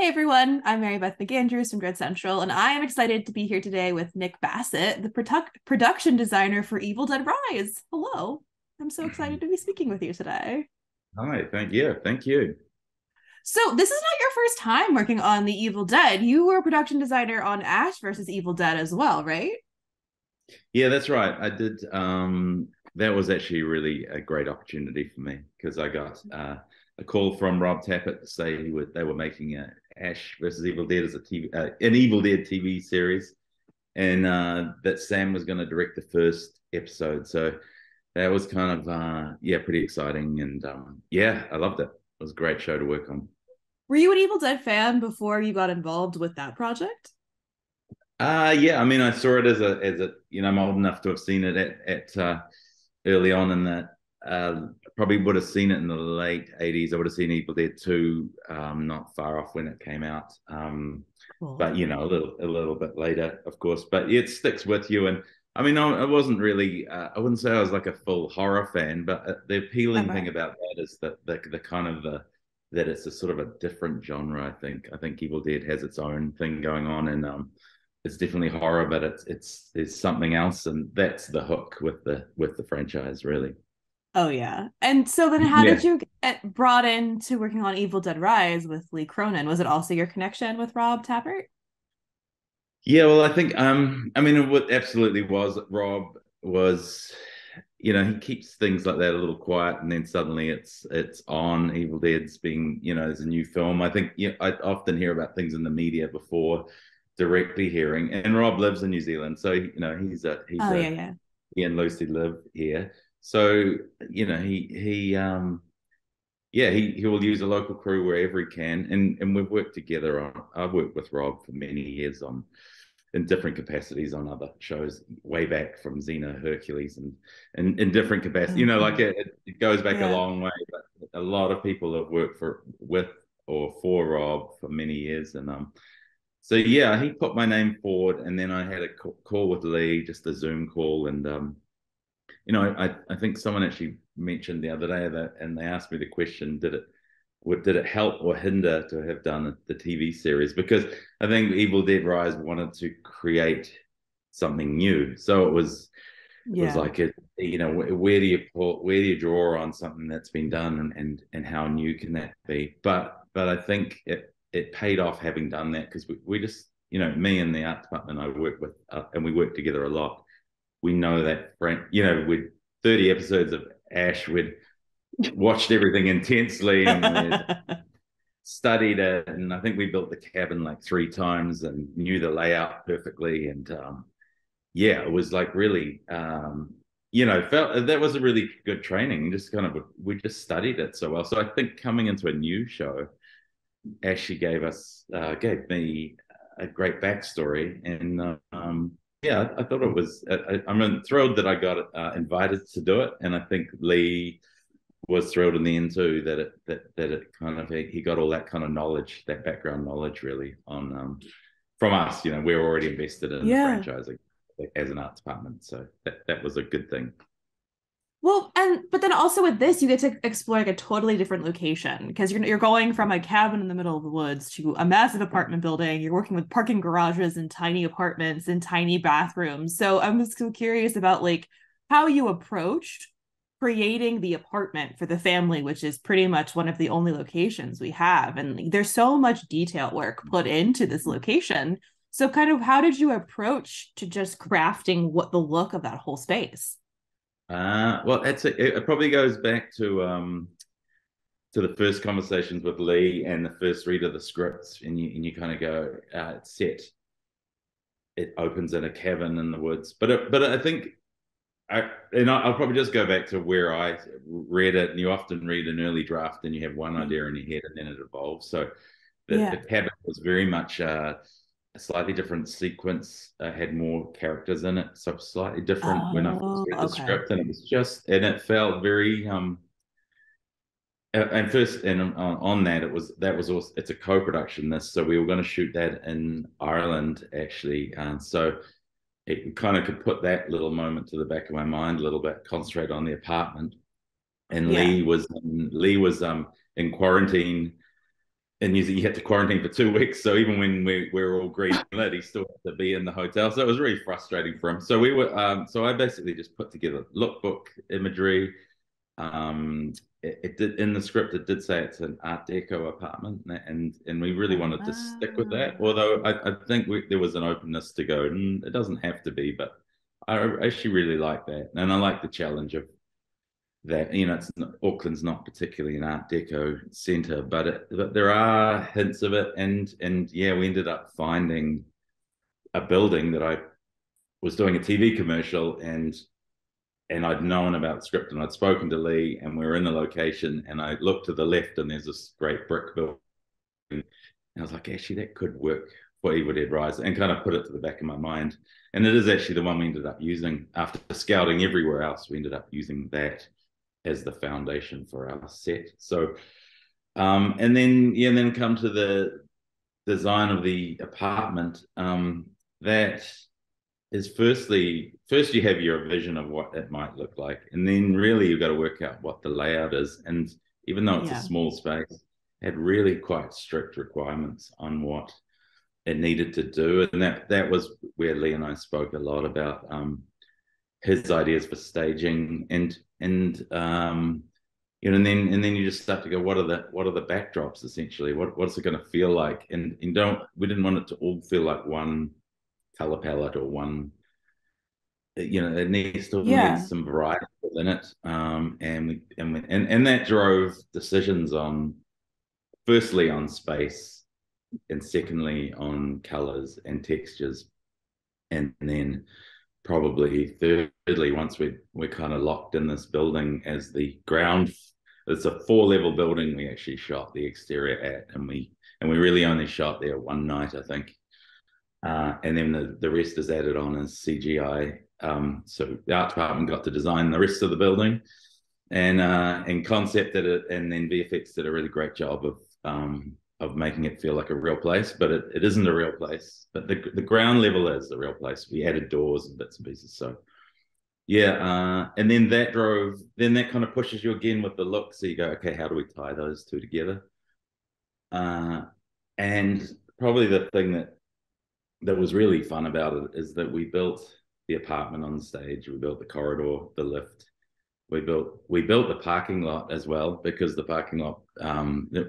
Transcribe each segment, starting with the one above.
Hey everyone, I'm Mary Beth McAndrews from Dread Central, and I am excited to be here today with Nick Bassett, the production designer for Evil Dead Rise. Hello, I'm so excited to be speaking with you today. Hi, thank you. So, this is not your first time working on the Evil Dead. You were a production designer on Ash versus Evil Dead as well, right? Yeah, that's right. I did. That was actually really a great opportunity for me because I got a call from Rob Tappert to say they were making a Ash versus Evil Dead as an Evil Dead TV series, and that Sam was going to direct the first episode. So that was kind of yeah, pretty exciting, and yeah, I loved it. It was a great show to work on. Were you an Evil Dead fan before you got involved with that project? Yeah, I mean, I saw it I'm old enough to have seen it at early on in that. Probably would have seen it in the late 80s. I would have seen Evil Dead 2 not far off when it came out. Cool. But a little bit later, of course. But it sticks with you. And I mean, I wasn't really, I wouldn't say I was like a full horror fan, but the appealing thing Okay. about that is that the kind of that it's a sort of a different genre. I think Evil Dead has its own thing going on, and it's definitely horror, but it's something else, and that's the hook with the franchise, really. Oh yeah. And so then how Yeah, did you get brought into working on Evil Dead Rise with Lee Cronin? Was it also your connection with Rob Tappert? yeah. Well, I think I mean, it absolutely was. Rob was, he keeps things like that a little quiet, and then suddenly it's on. Evil Dead's being, there's a new film. I think I often hear about things in the media before directly hearing. And Rob lives in New Zealand, so Oh yeah, yeah. he and Lucy live here. So he yeah, he will use a local crew wherever he can, and we've worked together on. I've worked with Rob for many years on in different capacities on other shows, way back from Xena, Hercules, and in different capacities. Oh Like cool. it goes back a Yeah. long way, but a lot of people have worked with or for Rob for many years, and so yeah, he put my name forward, and then I had a call with Lee, just a Zoom call, and I think someone actually mentioned the other day that, and they asked me the question, did it help or hinder to have done the TV series? Because I think Evil Dead Rise wanted to create something new, so it was Yeah. like where do you draw on something that's been done, and how new can that be? But I think it paid off having done that because we just me and the art department I work with, and we work together a lot. We know that friend, with 30 episodes of Ash, we'd watched everything intensely, and we'd studied it, and I think we built the cabin like 3 times and knew the layout perfectly. And yeah, it was like really, felt that was a really good training. Just kind of, we just studied it so well. So I think coming into a new show actually gave me a great backstory, and yeah, I thought it was. I'm thrilled that I got invited to do it, and I think Lee was thrilled in the end too that it kind of he got all that kind of knowledge, that background knowledge, really on from us. We're already invested in the Yeah. franchising as an art department, so that was a good thing. Well, and but then also with this, you get to explore like a totally different location because you're going from a cabin in the middle of the woods to a massive apartment building. You're working with parking garages and tiny apartments and tiny bathrooms. So I'm just so curious about like how you approached creating the apartment for the family, which is pretty much one of the only locations we have. And there's so much detail work put into this location. So kind of how did you approach to just crafting what the look of that whole space? Well, it probably goes back to the first conversations with Lee and the first read of the scripts, and you kind of go, it's set. It opens in a cabin in the woods, but I think I'll probably just go back to where I read it. And you often read an early draft, and you have one idea in your head, and then it evolves. So the Yeah. cabin was very much a slightly different sequence. Had more characters in it, so slightly different when I first Oh, read the okay. script, and it felt very and first, and on that, that was also, it's a co-production. This, so we were going to shoot that in Ireland actually, and so it kind of could put that little moment to the back of my mind a little bit, concentrate on the apartment. And Yeah. Lee was in quarantine in New Zealand, you had to quarantine for 2 weeks. So even when we were all green lit, he still had to be in the hotel. So it was really frustrating for him. So we were, so I basically just put together lookbook imagery. It did in the script. It did say it's an Art Deco apartment, and we really wanted to stick with that. Ah. Although I think there was an openness to go, and it doesn't have to be, but I actually really like that, and I like the challenge of that. It's not, Auckland's not particularly an Art Deco center, but there are hints of it, and yeah, we ended up finding a building that I was doing a TV commercial, and I'd known about the script, and I'd spoken to Lee, and we were in the location, and I looked to the left, and there's this great brick building, and I was like, actually, that could work for Evil Dead Rise, and kind of put it to the back of my mind. And it is actually the one we ended up using after scouting everywhere else. We ended up using that as the foundation for our set. So, and then come to the design of the apartment. That is first you have your vision of what it might look like, and then really you've got to work out what the layout is. And even though it's a Yeah. small space, it had really quite strict requirements on what it needed to do, and that was where Lee and I spoke a lot about his ideas for staging, and then you just start to go, what are the backdrops essentially? What's it going to feel like? And we didn't want it to all feel like one color palette or one. It still Yeah. needs some variety within it, and that drove decisions on, firstly, on space, and secondly on colors and textures, and then probably thirdly, once we're kind of locked in this building as the ground. It's a 4-level building we actually shot the exterior at, and we really only shot there one night, I think. And then the rest is added on as CGI. So the art department got to design the rest of the building, and concepted it, and then VFX did a really great job of making it feel like a real place, but it isn't a real place. But the ground level is the real place. We added doors and bits and pieces. So yeah, and then that kind of pushes you again with the look. So you go, okay, how do we tie those two together? Uh, and probably the thing that was really fun about it is that we built the apartment on stage. We built the corridor, the lift. We built the parking lot as well, because the parking lot,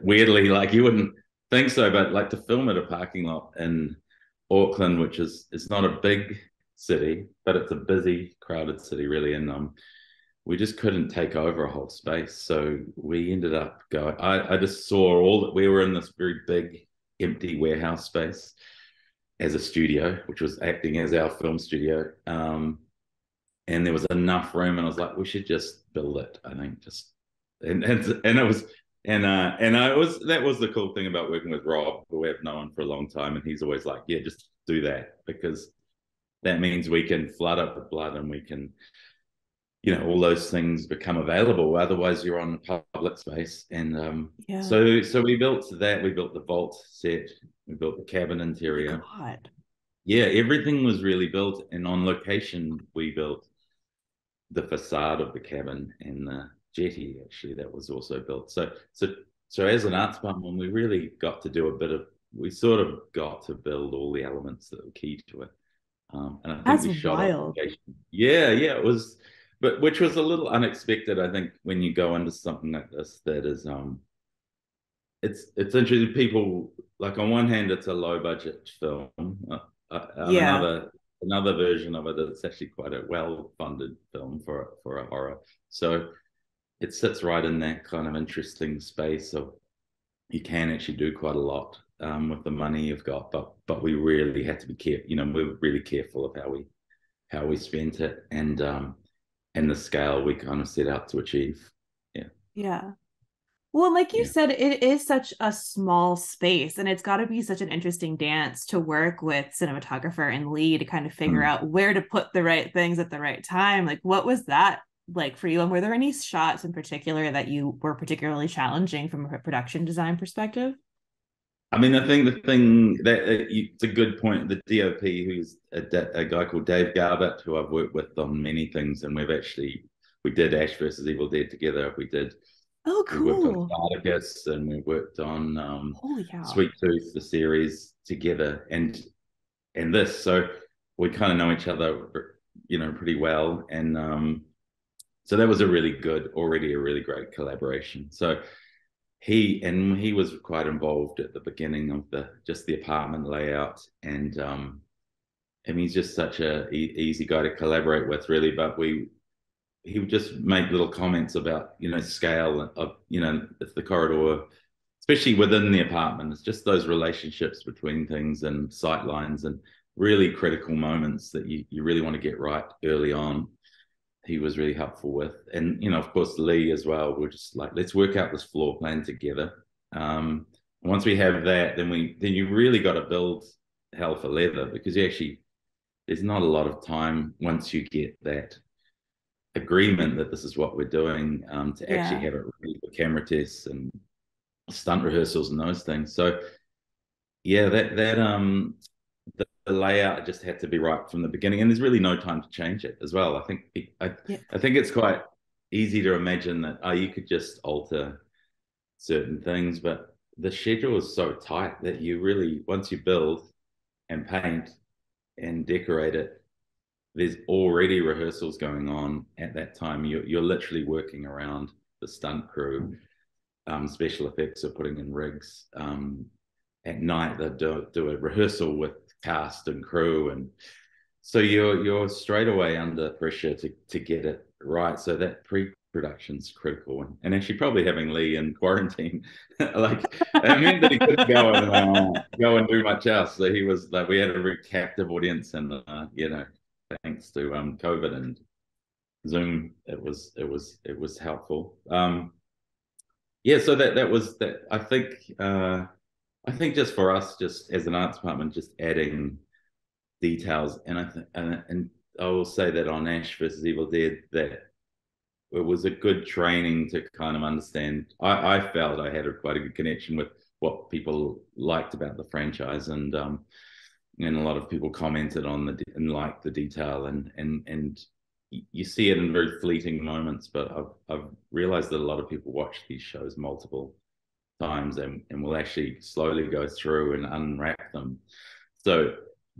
weirdly, like you wouldn't think so, but like to film at a parking lot in Auckland, which is it's not a big city, but it's a busy, crowded city, really, and we just couldn't take over a whole space, so we ended up going. I just saw all that we were in this very big, empty warehouse space as a studio, which was acting as our film studio. And there was enough room, and I was like, we should just build it. I think just and it was and I was that was the cool thing about working with Rob, who we have known for a long time, and he's always like, yeah, just do that, because that means we can flood it with blood, and we can, all those things become available. Otherwise, you're on public space, and Yeah. so we built that. We built the vault set. We built the cabin Oh my interior. God. Yeah, everything was really built, and on location, we built the facade of the cabin and the jetty. Actually, that was also built. So as an arts department, we really got to do a bit of. We sort of got to build all the elements that were key to it. And I think That's we shot on wild. location. Yeah, it was, but which was a little unexpected. I think when you go into something like this, that is, it's interesting. People, like, on one hand, it's a low budget film. On Yeah. another version of it, it's actually quite a well funded film for a horror. So it sits right in that kind of interesting space of, you can actually do quite a lot with the money you've got, but we really had to be careful. We were really careful of how we spent it, and the scale we kind of set out to achieve. Yeah, Yeah. Well, like you yeah. said, it is such a small space, and it's got to be such an interesting dance to work with cinematographer and Lee to kind of figure Mm. out where to put the right things at the right time. Like, what was that like for you? And were there any shots in particular that you were particularly challenging from a production design perspective? I mean, I think the thing that it's a good point. The DOP, who's a guy called Dave Garbett, who I've worked with on many things, and we did Ash versus Evil Dead together. We did Oh, We worked on cool. Spartacus and we worked on Holy cow. Sweet Tooth, the series together, and this. So we kind of know each other, pretty well. And so that was already a really great collaboration. So he was quite involved at the beginning of the apartment layout, and he's just such easy guy to collaborate with, really. But he would just make little comments about scale of if the corridor, especially within the apartment. It's just those relationships between things and sight lines and really critical moments that you really want to get right early on. He was really helpful with, and of course Lee as well. We're just like, let's work out this floor plan together. Once we have that, then you really got to build hell for leather, because you actually there's not a lot of time once you get that agreement that this is what we're doing, to actually Yeah. have it ready for camera tests and stunt rehearsals and those things. So yeah, the layout just had to be right from the beginning, and there's really no time to change it as well. Yeah. I think it's quite easy to imagine that you could just alter certain things, but the schedule is so tight that you really, once you build and paint and decorate it, there's already rehearsals going on at that time. You're literally working around the stunt crew. Special effects are putting in rigs. At night they do a rehearsal with cast and crew, and so you're straight away under pressure to get it right. So that pre-production's critical, and actually probably having Lee in quarantine, like, it meant that he couldn't go and do much else. So he was like, we had a very captive audience, and thanks to COVID and Zoom, it was helpful. Yeah, so that was that. I think just for us, just as an arts department, just adding details, and I will say that on Ash versus Evil Dead, that it was a good training to kind of understand. I felt I had quite a good connection with what people liked about the franchise, and a lot of people commented on and liked the detail, and you see it in very fleeting moments. But I've realized that a lot of people watch these shows multiple times, and will actually slowly go through and unwrap them. So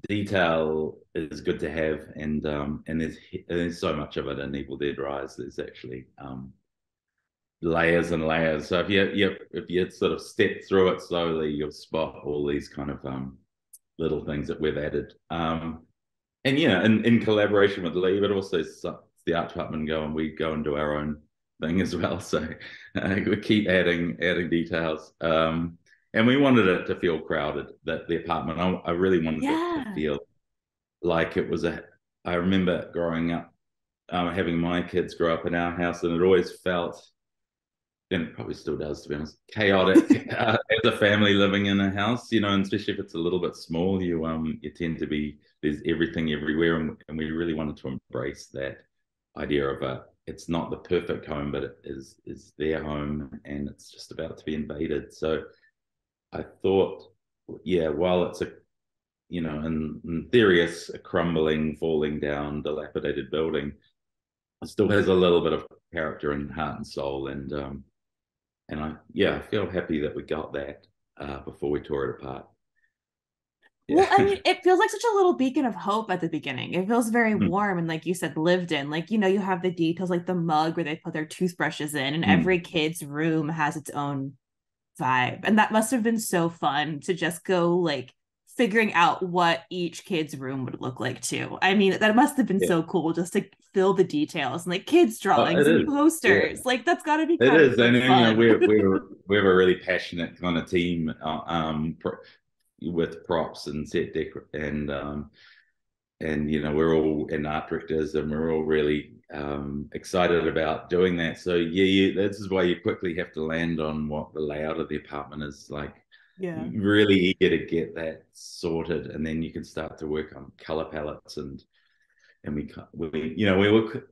detail is good to have, and there's so much of it in Evil Dead Rise. There's actually layers and layers. So if you sort of step through it slowly, you'll spot all these kind of little things that we've added. And yeah, in collaboration with Lee, but also the art department and we go and do our own thing as well. So we keep adding details. And we wanted it to feel crowded, that the apartment. I really wanted it to Yeah. feel like it was a. I remember growing up, having my kids grow up in our house, and it always felt, and it probably still does, to be honest, chaotic, as a family living in a house. And especially if it's a little bit small, you tend to be, there's everything everywhere, and we really wanted to embrace that idea of it's not the perfect home, but it is their home, and it's just about to be invaded. So I thought, yeah, while it's in theory, it's a crumbling, falling down, dilapidated building, it still has a little bit of character and heart and soul, and I feel happy that we got that before we tore it apart. Well, I Yeah. mean, it feels like such a little beacon of hope at the beginning. It feels very warm and, like you said, lived in. Like, you have the details, like the mug where they put their toothbrushes in, and every Mm. kid's room has its own vibe. And that must have been so fun to just go, like, figuring out what each kid's room would look like too. I mean, that must have been Yeah. so cool just to fill the details and like kids Oh, drawings it and is. Yeah, posters. Like that's got to be it kind of is. like And fun. we're a really passionate kind of team, with props and set decor, and we're all in art directors, and we're all really excited about doing that. So yeah, this is why you quickly have to land on what the layout of the apartment is like. Yeah. Really eager to get that sorted, and then you can start to work on color palettes, and we were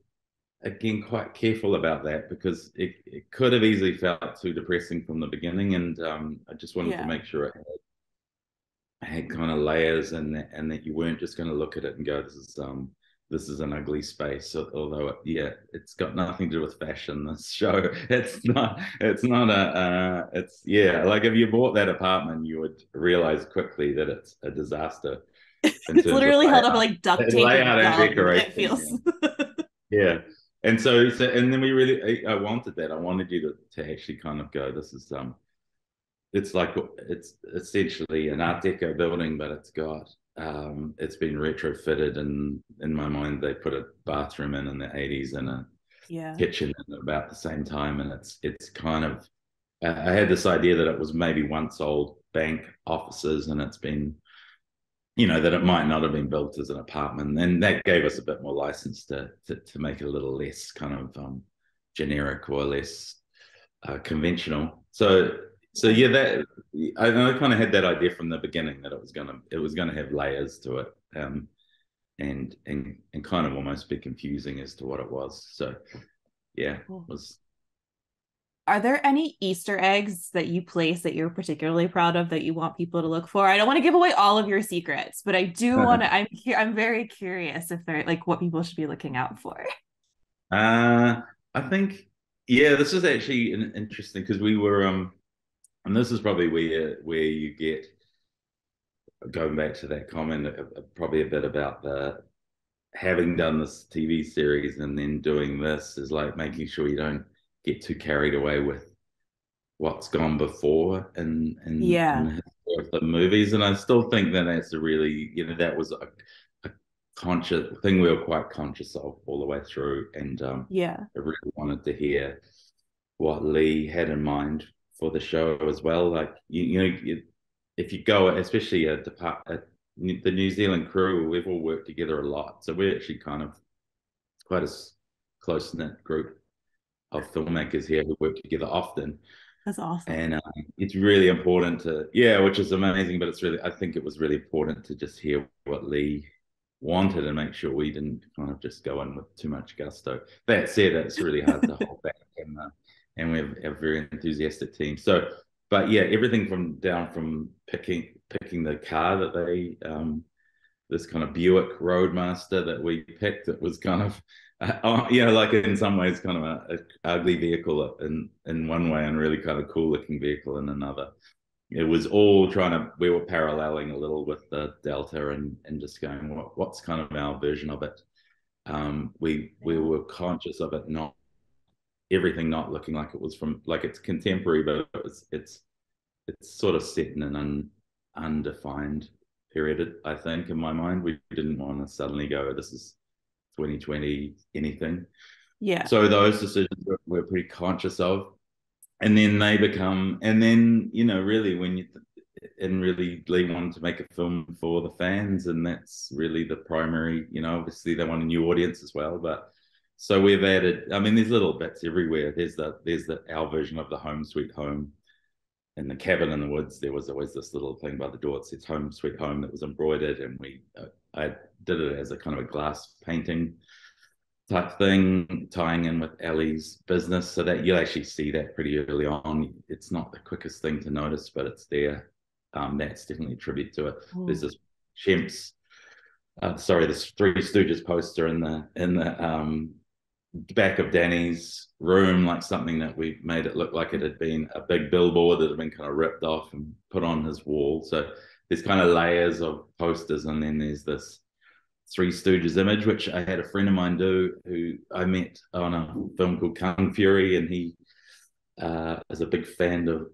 again quite careful about that, because it could have easily felt too depressing from the beginning, and I just wanted to Yeah. make sure it had kind of layers, and that you weren't just going to look at it and go, this is this is an ugly space. Although, yeah, it's got nothing to do with fashion. This show, it's not. It's not a. It's yeah. Like if you bought that apartment, you would realize quickly that it's a disaster in It's terms of literally held up with like duct tape and layout and gum, it decoration. feels. Yeah, yeah. And so, and then we really, I wanted that. I wanted you to actually kind of go. This is it's like it's essentially an Art Deco building, but it's been retrofitted, and in my mind they put a bathroom in the 80s and a Yeah. kitchen in about the same time, and it's kind of I had this idea that it was maybe once old bank offices, and it's been that it might not have been built as an apartment, and that gave us a bit more license to make it a little less kind of generic or less conventional. So Yeah. yeah, that I kind of had that idea from the beginning that it was gonna have layers to it, and kind of almost be confusing as to what it was. So yeah, it Cool. was. Are there any Easter eggs that you place that you're particularly proud of that you want people to look for? I don't want to give away all of your secrets, but I do want to. I'm very curious if they're like what people should be looking out for. I think yeah, this is actually interesting because we were and this is probably where you get going back to that comment probably a bit about the having done this TV series and then doing this is like making sure you don't get too carried away with what's gone before in Yeah. the history of the movies. And I still think that that's a really, that was a conscious thing we were quite conscious of all the way through. And Yeah. I really wanted to hear what Lee had in mind for the show as well. Like, if you go, especially the New Zealand crew, we've all worked together a lot. So we're actually kind of quite a close knit group of filmmakers here who work together often. That's awesome. And it's really important yeah, which is amazing, but I think it was really important to just hear what Lee wanted and make sure we didn't kind of just go in with too much gusto. That said, it's really hard to hold back, and we have a very enthusiastic team. So, but yeah, everything from picking the car that they this kind of Buick Roadmaster that we picked. It was kind of, like in some ways, kind of a ugly vehicle in one way, and really kind of cool looking vehicle in another. It was all we were paralleling a little with the Delta and just going, what's kind of our version of it. We Yeah. were conscious of it, not everything not looking like it was from like it's contemporary, but it's sort of set in an undefined period. I think in my mind, we didn't want to suddenly go, this is 2020 anything. Yeah. So those decisions we're pretty conscious of, and then really really Lee wanted to make a film for the fans, and that's really the primary. Obviously they want a new audience as well, but. So we've added. I mean, there's little bits everywhere. There's our version of the Home Sweet Home in the cabin in the woods. There was always this little thing by the door that says "Home Sweet Home" that was embroidered, and I did it as a kind of a glass painting type thing, tying in with Ellie's business, so that you'll actually see that pretty early on. It's not the quickest thing to notice, but it's there. That's definitely a tribute to it. There's Ooh. this Shemps, this Three Stooges poster in the back of Danny's room, like something that we made it look like it had been a big billboard that had been kind of ripped off and put on his wall. So there's kind of layers of posters, and then there's this Three Stooges image, which I had a friend of mine do, who I met on a film called Kung Fury, and he is a big fan of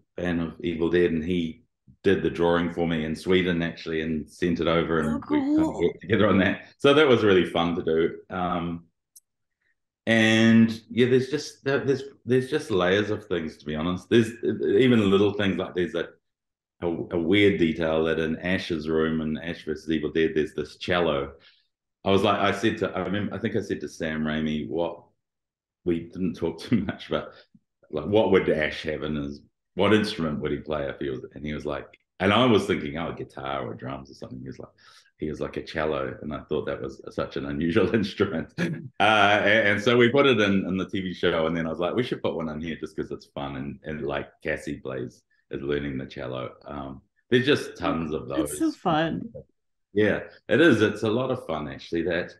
Evil Dead, and he did the drawing for me in Sweden actually, and sent it over, So and we kind of cool. worked together on that. So that was really fun to do. And yeah, there's just layers of things, to be honest. There's even little things like there's a weird detail that in Ash's room in Ash versus Evil Dead, there's this cello. I think I said to Sam Raimi, we didn't talk too much about, like, what would Ash have in what instrument would he play if he was, and he was like, and I was thinking, oh, guitar or drums or something. He was like a cello, and I thought that was such an unusual instrument. And so we put it in the TV show, and then I was like, we should put one in here just because it's fun, and like Cassie is learning the cello. There's just tons of That's so those. fun. Yeah, it is. It's a lot of fun actually. That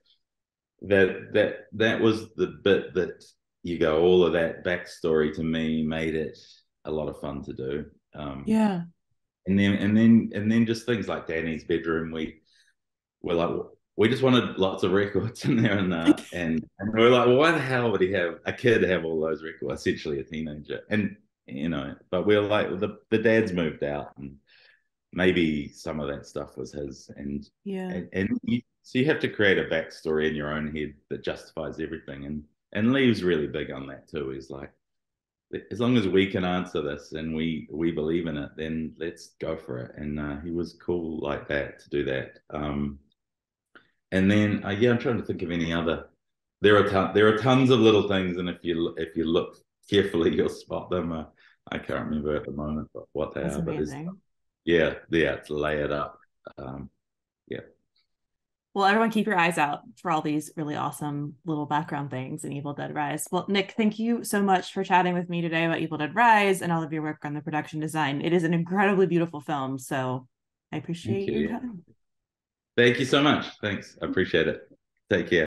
that was the bit that you go, all of that backstory to me made it a lot of fun to do. Yeah. And then just things like Danny's bedroom, we're like, we just wanted lots of records in there, and we're like, well, why the hell would he have a kid have all those records? Essentially, a teenager, and but we're like, the dad's moved out, and maybe some of that stuff was his, and Yeah. so you have to create a backstory in your own head that justifies everything, and Lee's really big on that too. He's like, as long as we can answer this and we believe in it, then let's go for it. And he was cool like that to do that. And then yeah, I'm trying to think of any other. There are tons of little things, and if you look carefully, you'll spot them. I can't remember at the moment what they That's are, but there's amazing. yeah, it's layered up. Um, yeah, Well, everyone keep your eyes out for all these really awesome little background things in Evil Dead Rise. Well, Nick, thank you so much for chatting with me today about Evil Dead Rise and all of your work on the production design. It is an incredibly beautiful film, so I thank appreciate you. your Yeah. time. Thank you so much. Thanks, I appreciate it. Take care.